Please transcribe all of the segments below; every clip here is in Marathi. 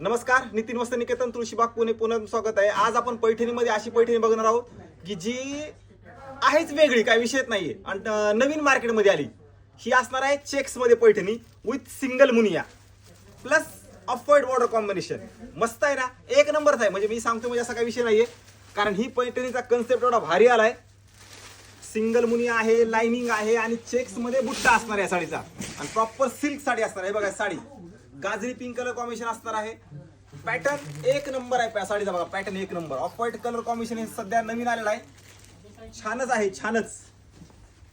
नमस्कार, नितीन वस्त्र निकेतन तुळशीबाग पुणे पुन्हा स्वागत आहे. आज आपण पैठणीमध्ये अशी पैठणी बघणार आहोत की जी आहेच वेगळी, काय विषयच नाहीये आणि नवीन मार्केटमध्ये आली. ही असणार आहे चेक्स मध्ये Paithani with single Muniya plus off white border combination. मस्त आहे ना, एक नंबरच आहे. म्हणजे मी सांगतो म्हणजे असा काही विषय नाहीये, कारण ही पैठणीचा कन्सेप्ट एवढा भारी आलाय. सिंगल मुनिया आहे, लाइनिंग आहे आणि चेक्स मध्ये बुट्टा असणार आहे साडीचा आणि प्रॉपर सिल्क साडी असणार आहे. बघा साडी गाजरी पिंक कलर कॉम्बिनेशन असणार आहे. पॅटर्न एक नंबर आहे साडीचा. बघा पॅटर्न एक number. Off white colour combination हे सध्या नवीन आलेलं आहे. छानच आहे, छानच.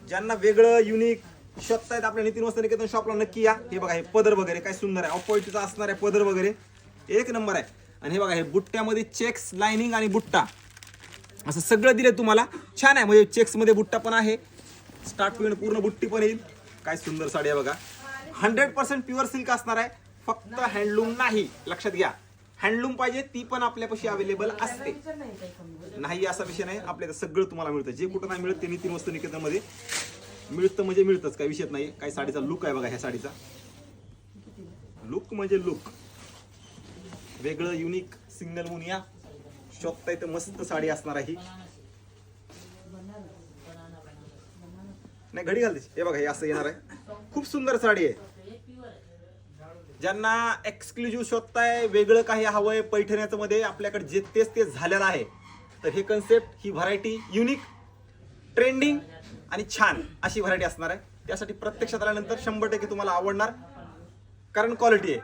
ज्यांना वेगळं युनिक शोधतायत आपल्या नितीन वस्त्र निकेतन शॉपला नक्की या. हे बघा हे पदर वगैरे काय सुंदर आहे. ऑफ व्हाईटचा असणार आहे पदर वगैरे एक नंबर आहे. आणि हे बघा हे बुट्ट्यामध्ये चेक्स, लाइनिंग आणि बुट्टा असं सगळं दिलं तुम्हाला. छान आहे. म्हणजे चेक्स मध्ये बुट्टा पण आहे, स्टार्ट टू एंड पूर्ण बुट्टी पण येईल. काय सुंदर साडी आहे बघा. 100% प्युअर सिल्क असणार आहे. फक्त हँडलूम नाही, लक्षात घ्या. हँडलूम पाहिजे ती पण आपल्यापाशी अवेलेबल असते, नाही असा विषय नाही. आपल्याला सगळं तुम्हाला मिळतं. जे कुठं नाही मिळत ते नितीन वस्त्र निकेतनमध्ये मिळतं, म्हणजे मिळतंच. काही विषय नाही. काय साडीचा लुक आहे बघा. ह्या साडीचा लुक म्हणजे लुक वेगळं, युनिक. सिंगल मुनिया शोधताय तर मस्त साडी असणार आहे. नाही घडी घालते. हे बघा हे असं येणार आहे. खूप सुंदर साडी आहे. ज्यांना एक्सक्लुझिव्ह शोधताय, वेगळं काही हवंय पैठण्याचं मध्ये, आपल्याकडे जे तेच झालेलं आहे, तर हे कन्सेप्ट, ही व्हरायटी युनिक, ट्रेंडिंग आणि छान अशी व्हरायटी असणार आहे. त्यासाठी प्रत्यक्षात आल्यानंतर 100% तुम्हाला आवडणार, कारण क्वालिटी आहे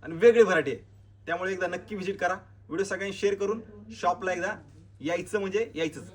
आणि वेगळी व्हरायटी आहे. त्यामुळे एकदा नक्की व्हिजिट करा. व्हिडिओ सगळ्यांनी शेअर करून शॉपला एकदा यायचं म्हणजे यायचंच.